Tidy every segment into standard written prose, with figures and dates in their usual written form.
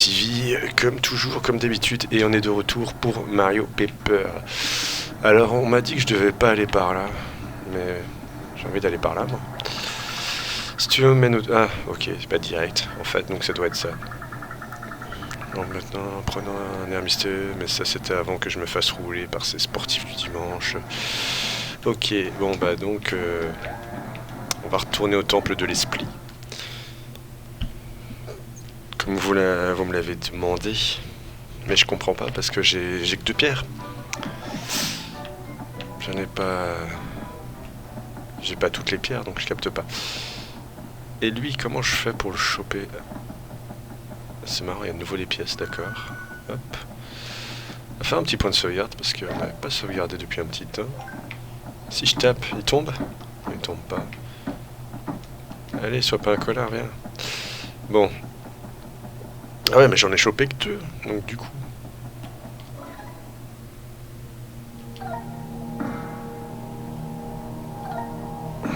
TV, comme toujours, comme d'habitude, et on est de retour pour Mario Paper. Alors on m'a dit que je devais pas aller par là, mais j'ai envie d'aller par là moi. Si tu veux mène au... Ah ok, c'est pas direct en fait, donc ça doit être ça. Donc maintenant, prenons un air mystérieux, mais ça c'était avant que je me fasse rouler par ces sportifs du dimanche. Ok, bon bah donc on va retourner au temple de l'esprit. Comme vous me l'avez demandé, mais je comprends pas parce que j'ai que 2 pierres. J'en ai pas... J'ai pas toutes les pierres donc je capte pas. Et lui, comment je fais pour le choper? C'est marrant, il y a de nouveau les pièces, d'accord. Hop. On va faire un petit point de sauvegarde parce qu'on n'avait pas sauvegardé depuis un petit temps. Si je tape, il tombe? Il tombe pas. Allez, sois pas un connard, viens. Bon. Ah ouais, mais j'en ai chopé que 2, donc du coup...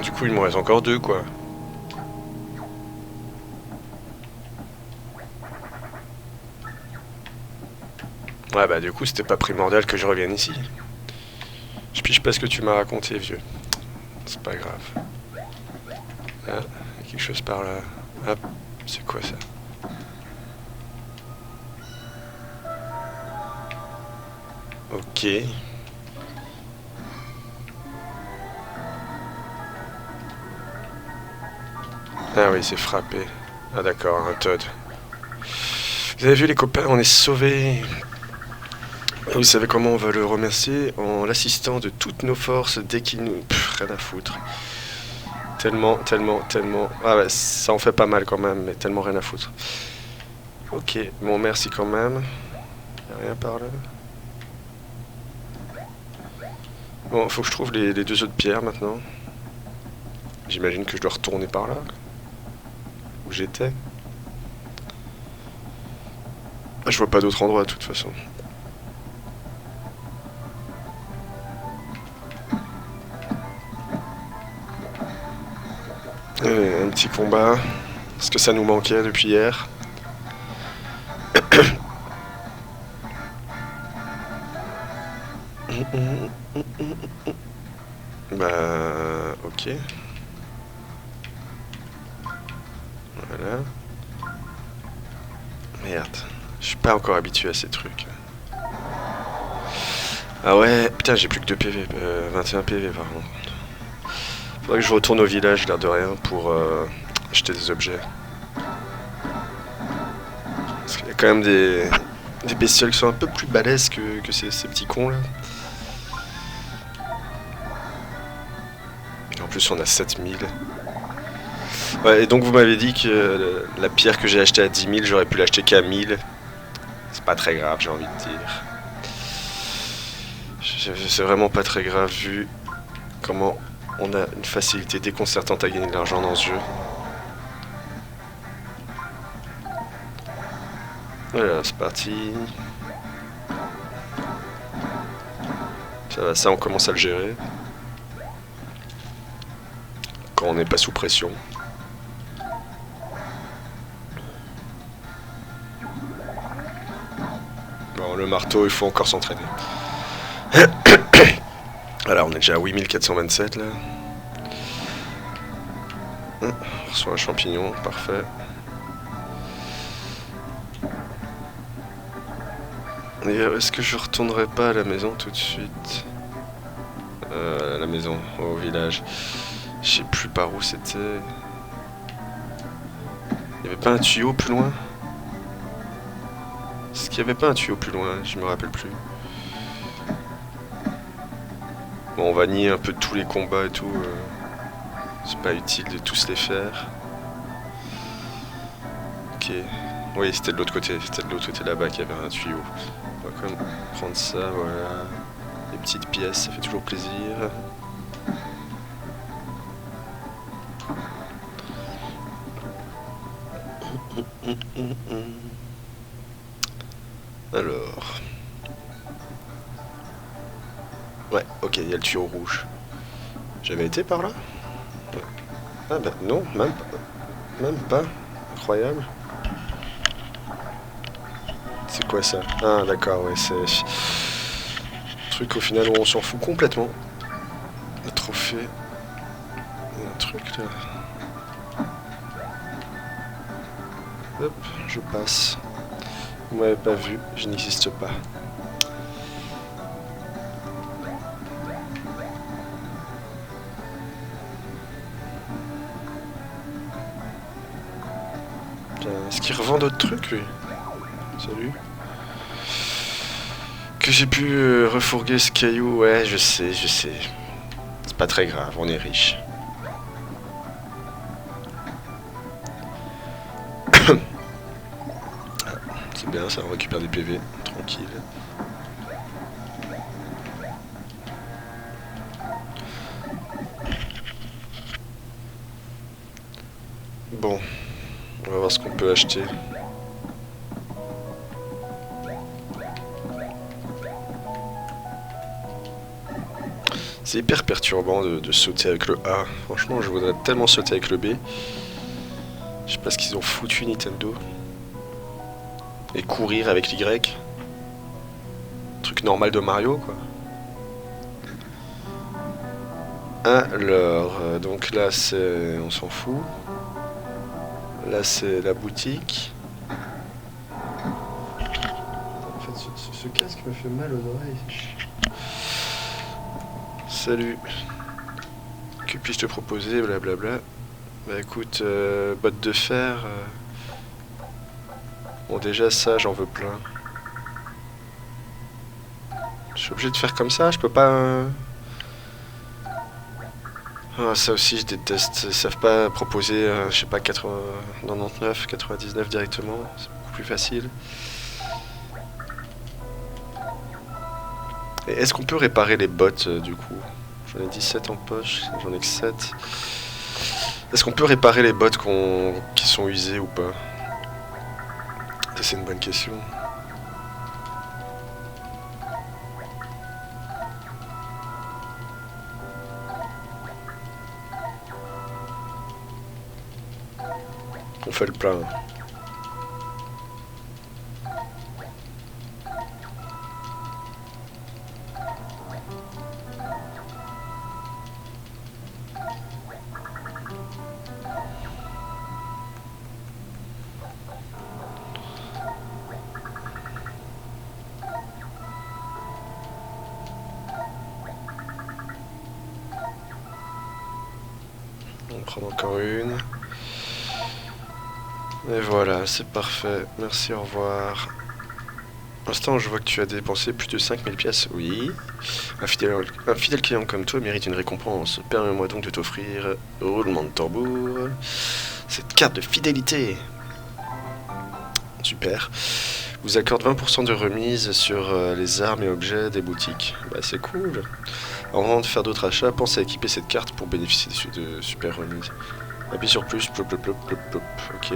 Du coup, il me reste encore 2, quoi. Ouais, bah du coup, c'était pas primordial que je revienne ici. Je piche pas ce que tu m'as raconté, vieux. C'est pas grave. Ah, il y a quelque chose par là. Hop, c'est quoi ça? Ok. Ah oui, c'est frappé. Ah d'accord, un Toad. Vous avez vu les copains, on est sauvés. Vous savez comment on va le remercier? En l'assistant de toutes nos forces dès qu'il nous... rien à foutre. Tellement... Ah ouais, ça en fait pas mal quand même, mais tellement rien à foutre. Ok, bon merci quand même. Y'a rien par là. Bon, faut que je trouve les 2 autres pierres maintenant. J'imagine que je dois retourner par là. Où j'étais. Ah, je vois pas d'autre endroit de toute façon. Un petit combat. Parce que ça nous manquait depuis hier. Bah... ok. Voilà. Merde. Je suis pas encore habitué à ces trucs. Ah ouais, putain j'ai plus que 2 PV. 21 PV par contre. Faudrait que je retourne au village, l'air de rien, pour acheter des objets. Parce qu'il y a quand même des bestioles qui sont un peu plus balèzes que ces petits cons là. Et en plus on a 7000. Ouais, et donc vous m'avez dit que la pierre que j'ai achetée à 10 000, j'aurais pu l'acheter qu'à 1000. C'est pas très grave, j'ai envie de dire. C'est vraiment pas très grave vu comment on a une facilité déconcertante à gagner de l'argent dans ce jeu. Voilà, c'est parti. Ça va, ça on commence à le gérer. Quand on n'est pas sous pression. Bon, le marteau, il faut encore s'entraîner. Voilà, on est déjà à 8427 là. On reçoit un champignon, parfait. Et est-ce que je retournerai pas à la maison tout de suite? À la maison, au village. Je sais plus par où c'était. Il y avait pas un tuyau plus loin? Est-ce qu'il y avait pas un tuyau plus loin? Je me rappelle plus. Bon, on va nier un peu tous les combats et tout. C'est pas utile de tous les faire. Ok. Oui, c'était de l'autre côté. C'était de l'autre côté là-bas qu'il y avait un tuyau. On va quand même prendre ça, voilà. Les petites pièces, ça fait toujours plaisir. Alors... Ouais, ok, il y a le tuyau rouge. J'avais été par là? Ah bah non, même pas. Incroyable. C'est quoi ça? Ah d'accord, ouais, c'est... Un truc au final où on s'en fout complètement. Le trophée... Il y a un truc là... Hop, je passe. Vous m'avez pas vu, je n'existe pas. Est-ce qu'il revend d'autres trucs lui? Salut. Que j'ai pu refourguer ce caillou, ouais je sais. C'est pas très grave, on est riche. C'est bien ça, on récupère des PV, tranquille. Bon, on va voir ce qu'on peut acheter. C'est hyper perturbant de sauter avec le A. Franchement, je voudrais tellement sauter avec le B. Je sais pas ce qu'ils ont foutu Nintendo. Et courir avec l'Y. Truc normal de Mario, quoi. Alors, donc là, c'est... On s'en fout. Là, c'est la boutique. En fait, ce casque me fait mal aux oreilles. Salut. Que puis-je te proposer, blablabla. Bah écoute, bottes de fer... Bon déjà ça, j'en veux plein. Je suis obligé de faire comme ça, je peux pas... Ah, ça aussi je déteste, ils savent pas proposer, je sais pas, 99, 99 directement, c'est beaucoup plus facile. Et est-ce qu'on peut réparer les bottes du coup? J'en ai 17 en poche, j'en ai que 7. Est-ce qu'on peut réparer les bottes qui sont usées ou pas? Ça c'est une bonne question. On fait le plein. On prend encore une. Et voilà, c'est parfait. Merci, au revoir. Pour l'instant, je vois que tu as dépensé plus de 5000 pièces. Oui. Un fidèle client comme toi mérite une récompense. Permets-moi donc de t'offrir, roulement de tambour, cette carte de fidélité. Super. Vous accorde 20% de remise sur les armes et objets des boutiques. Bah c'est cool. Avant de faire d'autres achats, pense à équiper cette carte pour bénéficier de super remises. Appuie sur plus, plop, plop, plop, plop, plop. Ok.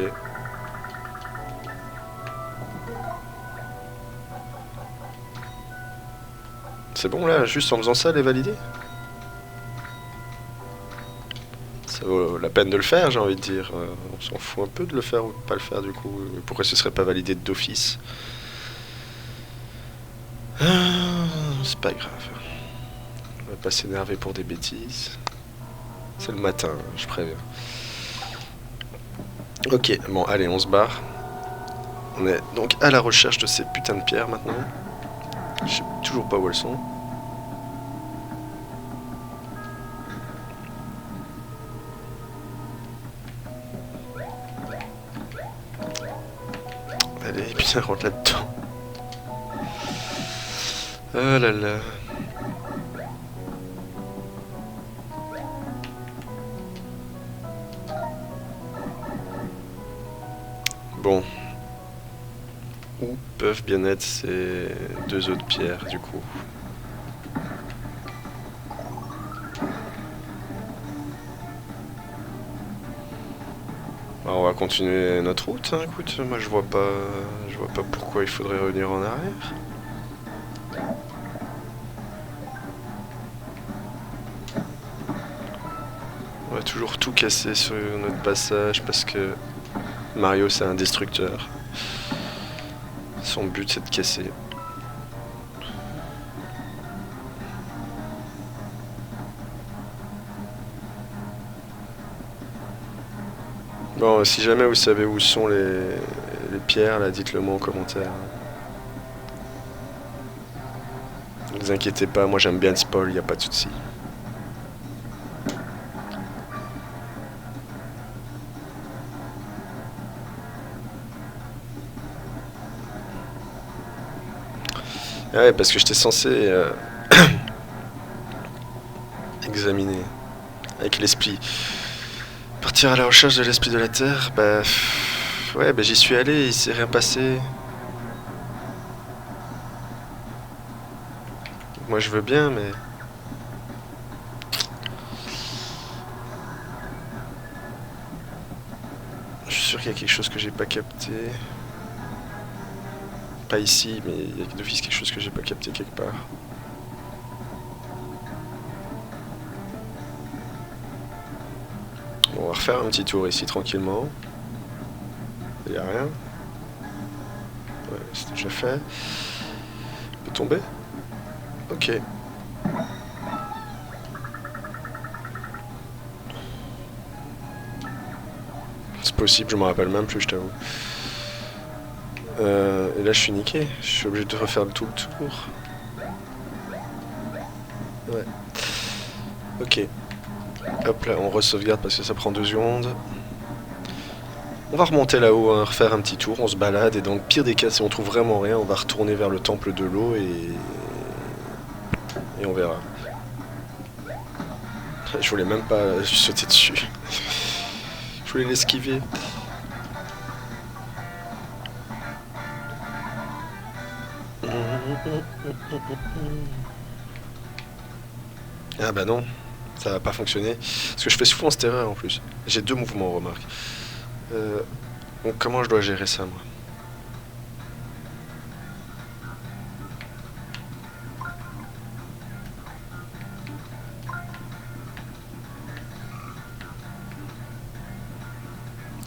C'est bon là, juste en faisant ça, elle est validée? Ça vaut la peine de le faire, j'ai envie de dire. On s'en fout un peu de le faire ou de pas le faire du coup. Pourquoi ce serait pas validé d'office? C'est pas grave. On va pas s'énerver pour des bêtises. C'est le matin, je préviens. Ok, bon, allez, on se barre. On est donc à la recherche de ces putains de pierres maintenant. Je sais toujours pas où elles sont. Allez, putain, rentre là-dedans. Oh là là. Bon. Où peuvent bien être ces deux autres pierres, du coup? Alors, on va continuer notre route, hein. Écoute, moi je vois pas pourquoi il faudrait revenir en arrière. On va toujours tout casser sur notre passage parce que Mario c'est un destructeur. Son but c'est de casser. Bon, si jamais vous savez où sont les pierres, là, dites-le moi en commentaire. Ne vous inquiétez pas, moi j'aime bien le spoil, y a pas de souci. Ouais, parce que j'étais censé examiner avec l'esprit. Partir à la recherche de l'esprit de la Terre, bah... Ouais, bah j'y suis allé, il s'est rien passé. Moi je veux bien, mais... Je suis sûr qu'il y a quelque chose que j'ai pas capté. Pas ici, mais il y a d'office quelque chose que j'ai pas capté quelque part. Bon, on va refaire un petit tour ici tranquillement. Il n'y a rien. Ouais, c'est déjà fait. On peut tomber. Ok. C'est possible, je me rappelle même plus, je t'avoue. Et là, je suis niqué. Je suis obligé de refaire tout le tour. Ouais. Ok. Hop là, on re-sauvegarde parce que ça prend 2 secondes. On va remonter là-haut, hein, refaire un petit tour, on se balade, et dans le pire des cas, si on trouve vraiment rien, on va retourner vers le temple de l'eau et on verra. Je voulais même pas sauter dessus. Je voulais l'esquiver. Ah bah non, ça va pas fonctionner. Parce que je fais souvent cette erreur en plus. J'ai 2 mouvements, remarque. Donc comment je dois gérer ça, moi?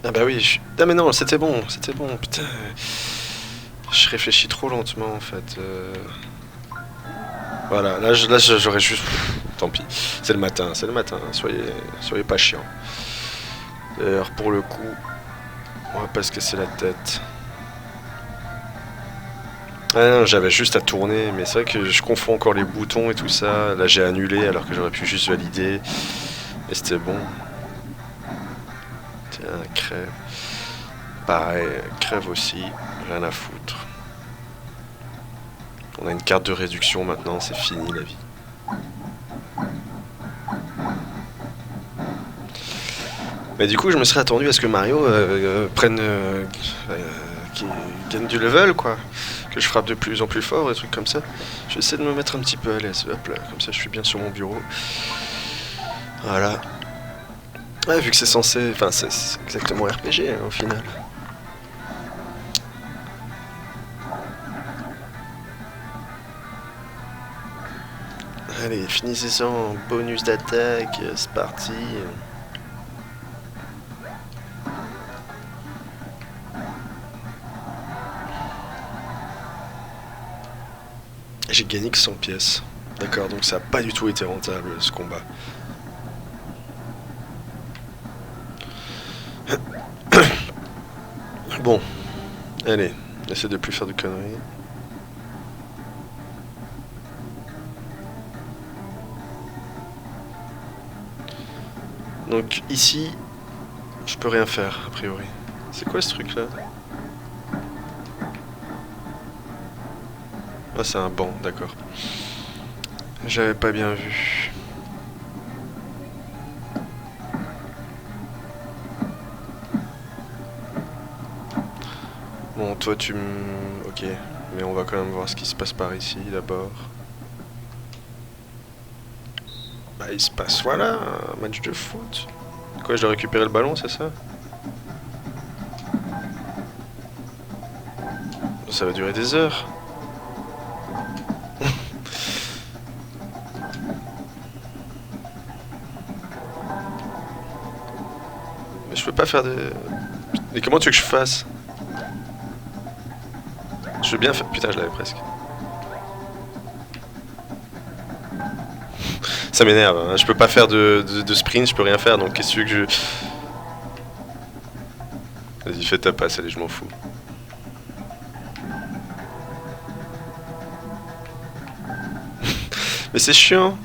Ah bah oui, ah mais non, c'était bon, putain. Je réfléchis trop lentement en fait. Voilà, là j'aurais juste... Tant pis, c'est le matin, soyez pas chiant. D'ailleurs, pour le coup, on va pas se casser la tête. Ah non, j'avais juste à tourner, mais c'est vrai que je confonds encore les boutons et tout ça. Là j'ai annulé alors que j'aurais pu juste valider. Et c'était bon. Tiens, crève. Pareil, crève aussi, rien à foutre. On a une carte de réduction maintenant, c'est fini la vie. Mais du coup, je me serais attendu à ce que Mario prenne... qui gagne du level, quoi. Que je frappe de plus en plus fort, des trucs comme ça. Je vais essayer de me mettre un petit peu à l'aise, hop là, comme ça je suis bien sur mon bureau. Voilà. Ouais, vu que c'est censé... Enfin, c'est exactement RPG, hein, au final. Allez, finissez-en, bonus d'attaque, c'est parti. J'ai gagné que 100 pièces. D'accord, donc ça n'a pas du tout été rentable ce combat. Bon, allez, essaie de plus faire de conneries. Donc ici, je peux rien faire a priori. C'est quoi ce truc là? Ah, c'est un banc, d'accord. J'avais pas bien vu. Bon, toi tu me... Ok, mais on va quand même voir ce qui se passe par ici d'abord. Bah il se passe, voilà, un match de foot. Quoi, je dois récupérer le ballon, c'est ça? Ça va durer des heures. Mais je peux pas faire de... Mais comment tu veux que je fasse? Je veux bien faire... Putain, je l'avais presque. Ça m'énerve, hein. Je peux pas faire de sprint, je peux rien faire, donc qu'est-ce que tu veux que je... Vas-y, fais ta passe, allez, je m'en fous. Mais c'est chiant.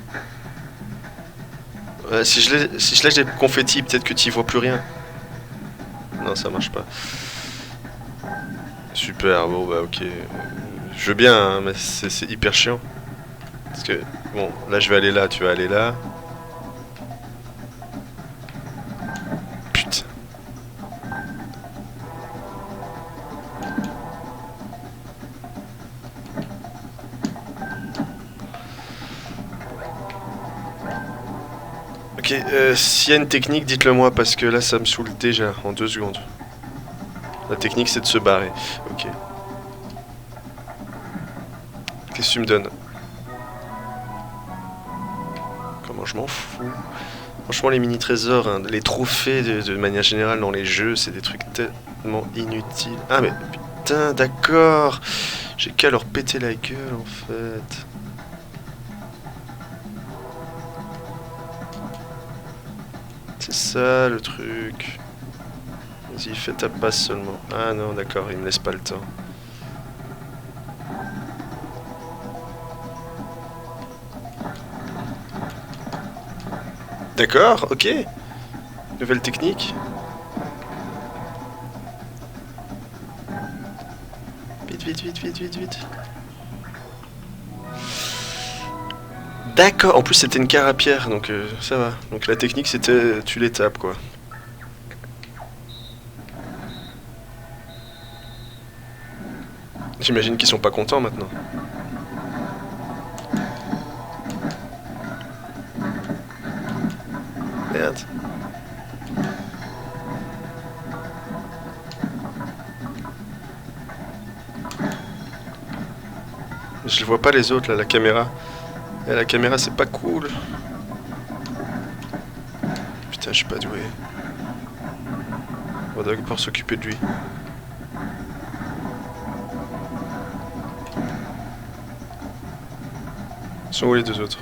Si je lâche des confettis, peut-être que tu y vois plus rien. Non, ça marche pas. Super, bon bah ok. Je veux bien, hein, mais c'est hyper chiant. Parce que, bon, là je vais aller là, tu vas aller là. Putain. Ok, s'il y a une technique, dites-le moi, parce que là ça me saoule déjà, en 2 secondes. La technique c'est de se barrer. Ok. Qu'est-ce que tu me donnes? Comment je m'en fous? Franchement, les mini-trésors, hein, les trophées de manière générale dans les jeux, c'est des trucs tellement inutiles. Ah mais putain, d'accord. J'ai qu'à leur péter la gueule en fait. C'est ça le truc. Vas-y, fais ta passe seulement. Ah non, d'accord, il me laisse pas le temps. D'accord, ok. Nouvelle technique. Vite, vite, vite, vite, vite, vite. D'accord, en plus c'était une carapière, donc ça va. Donc la technique c'était tu les tapes quoi. J'imagine qu'ils sont pas contents maintenant. Merde. Je vois pas les autres là, la caméra. Et la caméra c'est pas cool. Putain, je suis pas doué. On doit pouvoir s'occuper de lui. Ils sont où les 2 autres?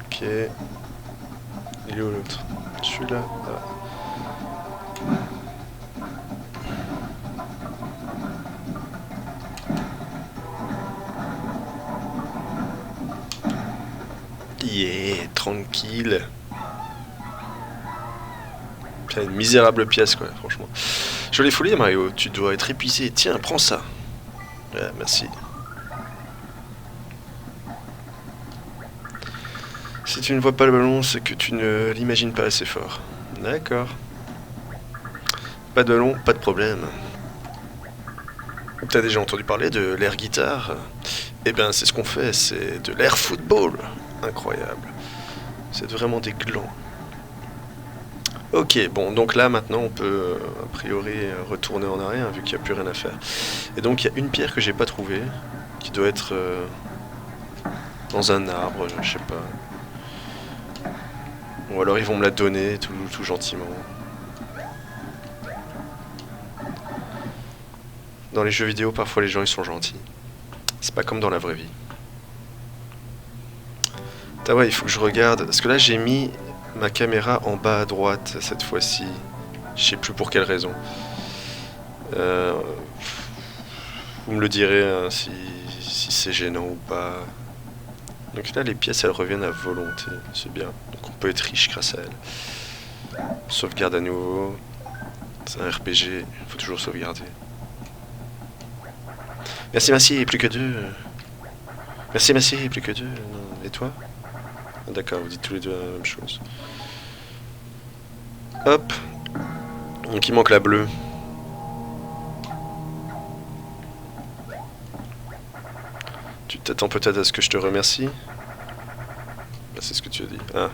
Ok. Il est où l'autre? Celui-là. Ah. Yeah, tranquille. C'est une misérable pièce quoi, franchement. Jolie folie Mario, tu dois être épuisé. Tiens, prends ça. Ouais, merci. Si tu ne vois pas le ballon, c'est que tu ne l'imagines pas assez fort. D'accord. Pas de ballon, pas de problème. T'as déjà entendu parler de l'air guitare? Eh bien, c'est ce qu'on fait, c'est de l'air football. Incroyable. C'est vraiment des glands. Ok, bon, donc là, maintenant, on peut, a priori, retourner en arrière, vu qu'il n'y a plus rien à faire. Et donc, il y a une pierre que j'ai pas trouvée, qui doit être dans un arbre, je sais pas. Ou alors, ils vont me la donner, tout gentiment. Dans les jeux vidéo, parfois, les gens, ils sont gentils. C'est pas comme dans la vraie vie. Ah ouais, il faut que je regarde. Parce que là, j'ai mis ma caméra en bas à droite cette fois-ci. Je sais plus pour quelle raison. Vous me le direz hein, si c'est gênant ou pas. Donc là, les pièces, elles reviennent à volonté. C'est bien. Donc on peut être riche grâce à elles. Sauvegarde à nouveau. C'est un RPG. Il faut toujours sauvegarder. Merci, merci, plus que 2. Merci, merci, plus que 2. Et toi? D'accord, vous dites tous les deux la même chose. Hop. Donc il manque la bleue. Tu t'attends peut-être à ce que je te remercie? Bah, c'est ce que tu as dit. Ah.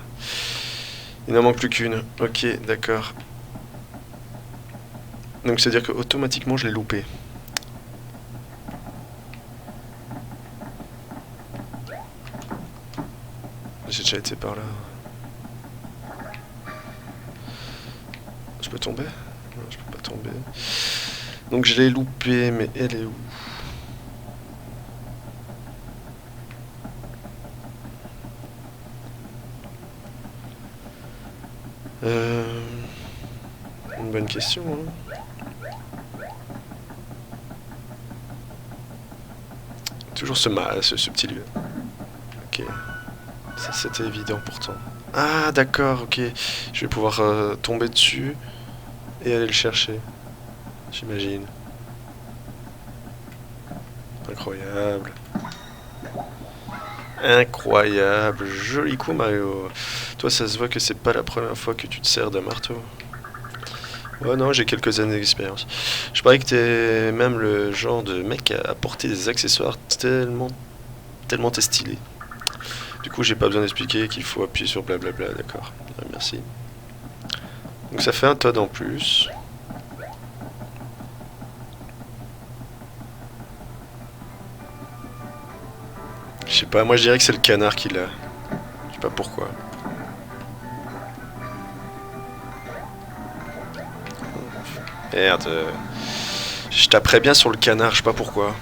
Il n'en manque plus qu'une. Ok, d'accord. Donc c'est-à-dire que automatiquement je l'ai loupé. J'ai déjà été par là. Je peux tomber? Non, je peux pas tomber. Donc je l'ai loupé, mais elle est où? Une bonne question, hein. Toujours ce petit lieu. Ok. Ça c'était évident pourtant. Ah d'accord, ok. Je vais pouvoir tomber dessus et aller le chercher. J'imagine. Incroyable. Incroyable. Joli coup Mario. Toi ça se voit que c'est pas la première fois que tu te sers d'un marteau. Ouais non, j'ai quelques années d'expérience. Je parie que t'es même le genre de mec à porter des accessoires tellement t'es stylé. Du coup j'ai pas besoin d'expliquer qu'il faut appuyer sur blablabla, d'accord. Ouais, merci. Donc ça fait un Toad en plus. Je sais pas, moi je dirais que c'est le canard qui l'a. Je sais pas pourquoi. Merde. Je taperais bien sur le canard, je sais pas pourquoi.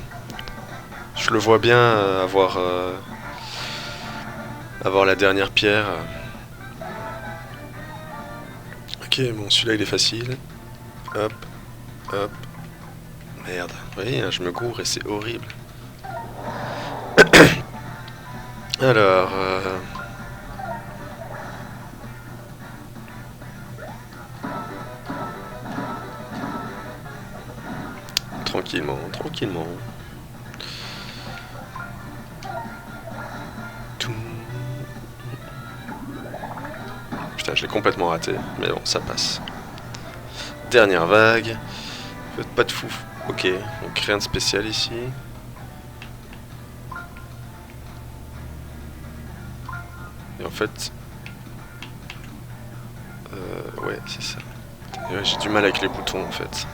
Je le vois bien avoir la dernière pierre. Ok, bon celui-là il est facile. Hop, hop. Merde, vous voyez, hein, je me gourre et c'est horrible. Alors... Tranquillement, tranquillement. Putain, je l'ai complètement raté, mais bon, ça passe. Dernière vague. Faites pas de fou. Ok, donc rien de spécial ici. Et en fait... ouais, c'est ça. Ouais, j'ai du mal avec les boutons, en fait.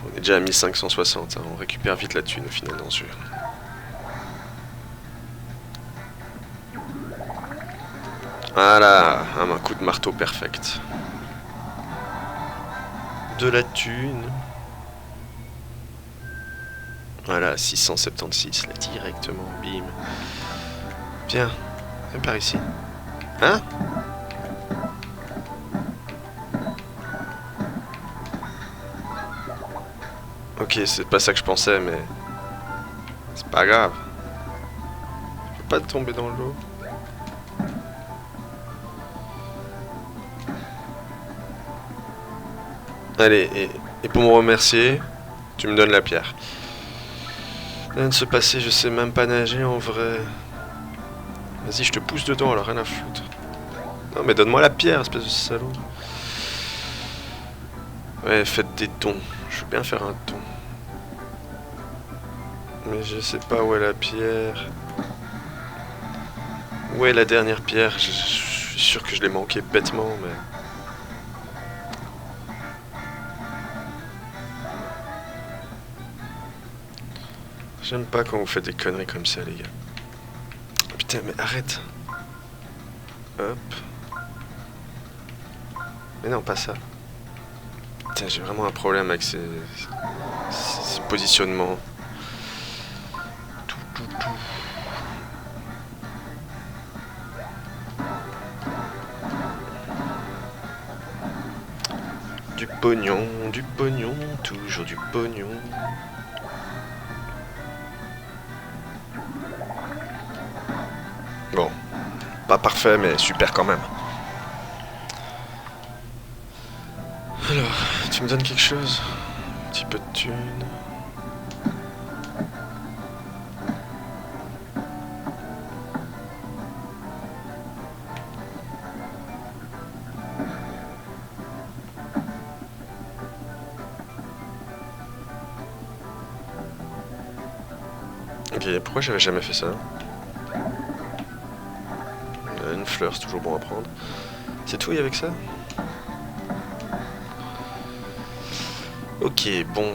On est déjà à 1560, hein. On récupère vite la thune au final dans ce jeu. Voilà, un coup de marteau perfect. De la thune. Voilà, 676, là, directement, bim. Viens, viens par ici. Hein? Ok, c'est pas ça que je pensais, mais... c'est pas grave. Je peux pas tomber dans l'eau. Allez, et pour me remercier, tu me donnes la pierre. Rien de se passer, je sais même pas nager en vrai. Vas-y, je te pousse dedans, alors rien à foutre. Non mais donne-moi la pierre, espèce de salaud. Ouais, faites des dons. Je veux bien faire un don. Mais je sais pas où est la pierre. Où est la dernière pierre? Je suis sûr que je l'ai manqué bêtement, mais... J'aime pas quand vous faites des conneries comme ça, les gars. Putain, mais arrête. Hop. Mais non, pas ça. Putain, j'ai vraiment un problème avec ces positionnements. Tout. Du pognon, toujours du pognon. Bon, pas parfait, mais super quand même. Alors, tu me donnes quelque chose? Un petit peu de thune. Ok, pourquoi j'avais jamais fait ça? Une fleur, c'est toujours bon à prendre. C'est tout avec ça? Ok, bon.